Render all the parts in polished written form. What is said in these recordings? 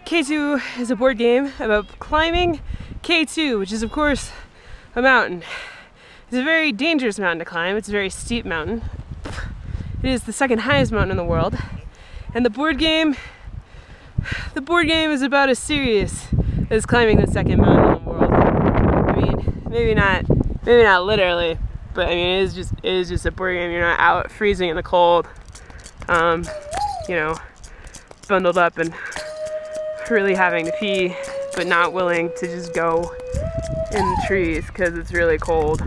K2 is a board game about climbing K2, which is of course a mountain. It's a very dangerous mountain to climb. It's a very steep mountain. It is the second highest mountain in the world. And the board game is about as serious as climbing the second mountain in the world. I mean, maybe not literally, but I mean it is just a board game. You're not out freezing in the cold, you know, bundled up and really having to pee, but not willing to just go in the trees because it's really cold.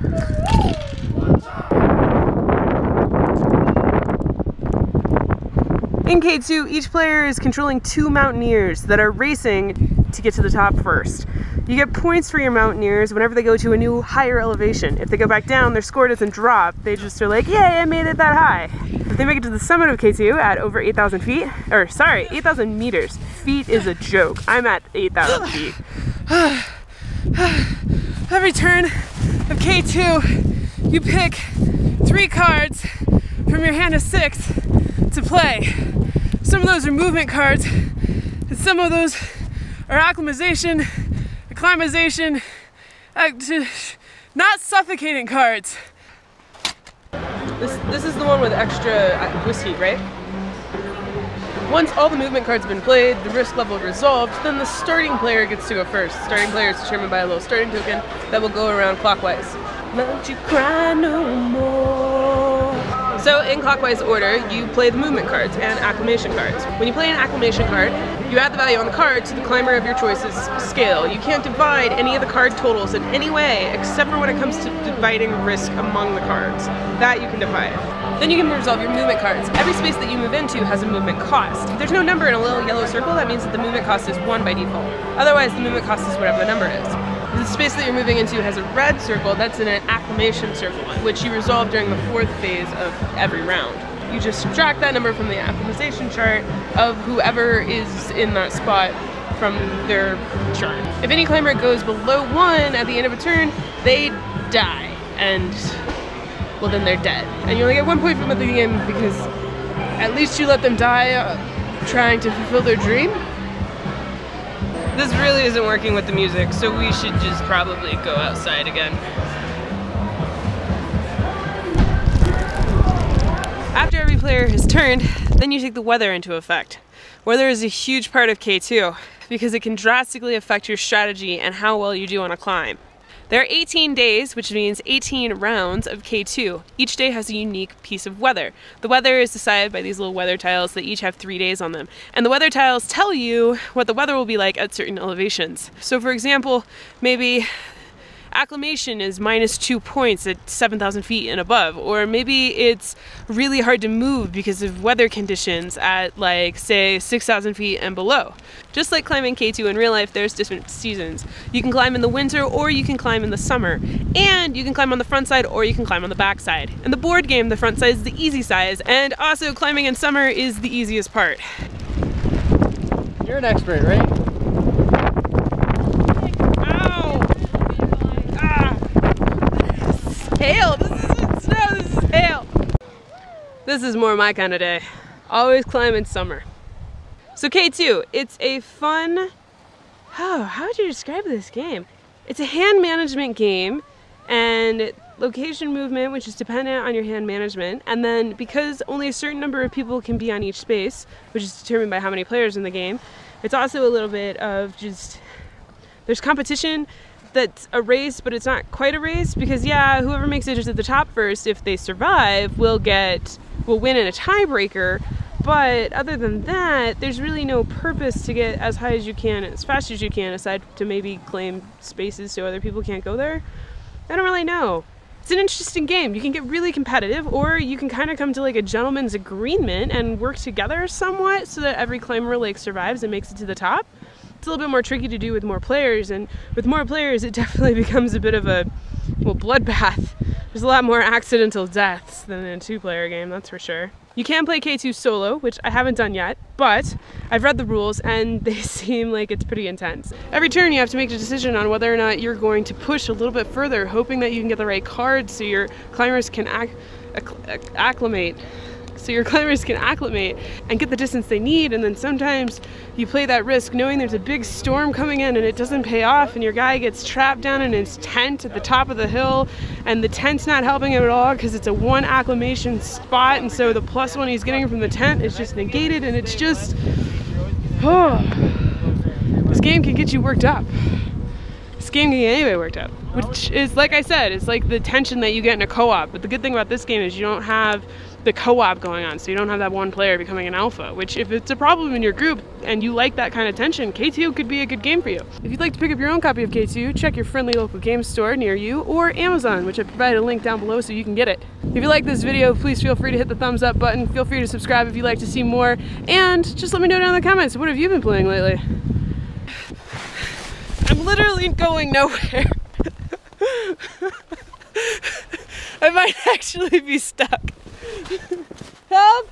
In K2, each player is controlling 2 mountaineers that are racing to get to the top first. You get points for your mountaineers whenever they go to a new higher elevation. If they go back down, their score doesn't drop. They just are like, yay, I made it that high. If they make it to the summit of K2 at over 8,000 feet, or sorry, 8,000 meters. Feet is a joke. I'm at 8,000 feet. Every turn of K2, you pick 3 cards from your hand of 6 to play. Some of those are movement cards, and some of those are acclimatization, not suffocating cards. This is the one with extra whiskey, right? Once all the movement cards have been played, the risk level resolved, then the starting player gets to go first. Starting player is determined by a little starting token that will go around clockwise. Don't you cry no more. So in clockwise order, you play the movement cards and acclimation cards. When you play an acclimation card, you add the value on the card to the climber of your choice's scale. You can't divide any of the card totals in any way except for when it comes to dividing risk among the cards. That you can divide. Then you can resolve your movement cards. Every space that you move into has a movement cost. If there's no number in a little yellow circle, that means that the movement cost is 1 by default. Otherwise, the movement cost is whatever the number is. If the space that you're moving into has a red circle, that's in an acclimation circle, which you resolve during the 4th phase of every round. You just subtract that number from the acclimatization chart of whoever is in that spot from their chart. If any climber goes below 1 at the end of a turn, they die, and well, then they're dead. And you only get 1 point from the game because at least you let them die trying to fulfill their dream. This really isn't working with the music, so we should just probably go outside again. After every player has turned, then you take the weather into effect. Weather is a huge part of K2 because it can drastically affect your strategy and how well you do on a climb. There are 18 days, which means 18 rounds of K2. Each day has a unique piece of weather. The weather is decided by these little weather tiles that each have 3 days on them. And the weather tiles tell you what the weather will be like at certain elevations. So for example, maybe acclimation is -2 points at 7,000 feet and above, or maybe it's really hard to move because of weather conditions at, like, say 6,000 feet and below. Just like climbing K2 in real life, there's different seasons. You can climb in the winter or you can climb in the summer, and you can climb on the front side or you can climb on the back side. In the board game, the front side is the easy size, and also climbing in summer is the easiest part. You're an expert, right? Hail! This isn't snow, this is hail! This is more my kind of day. Always climb in summer. So K2, it's a fun... how would you describe this game? It's a hand management game and location movement, which is dependent on your hand management. And then because only a certain number of people can be on each space, which is determined by how many players in the game, it's also a little bit of just... there's competition. That's a race, but it's not quite a race because, yeah, whoever makes it to the top first, if they survive, will win in a tiebreaker. But other than that, there's really no purpose to get as high as you can, as fast as you can, aside to maybe claim spaces so other people can't go there. I don't really know. It's an interesting game. You can get really competitive, or you can kind of come to like a gentleman's agreement and work together somewhat so that every climber like survives and makes it to the top. It's a little bit more tricky to do with more players, and with more players it definitely becomes a bit of a, well, bloodbath. There's a lot more accidental deaths than in a 2-player game, that's for sure. You can play K2 solo, which I haven't done yet, but I've read the rules and they seem like it's pretty intense. Every turn you have to make a decision on whether or not you're going to push a little bit further, hoping that you can get the right cards so your climbers can acclimate. so your climbers can acclimate and get the distance they need. And then sometimes you play that risk knowing there's a big storm coming in and it doesn't pay off, and your guy gets trapped down in his tent at the top of the hill, and the tent's not helping him at all because it's a one acclimation spot, and so the +1 he's getting from the tent is just negated, and it's just, oh, this game can get you worked up. This game can get anybody worked up, which is, like I said, it's like the tension that you get in a co-op. But the good thing about this game is you don't have the co-op going on, so you don't have that one player becoming an alpha, which if it's a problem in your group and you like that kind of tension, K2 could be a good game for you. If you'd like to pick up your own copy of K2, check your friendly local game store near you, or Amazon, which I provided a link down below so you can get it. If you like this video, please feel free to hit the thumbs up button. Feel free to subscribe if you'd like to see more, and just let me know down in the comments, what have you been playing lately? I'm literally going nowhere. I might actually be stuck. Help!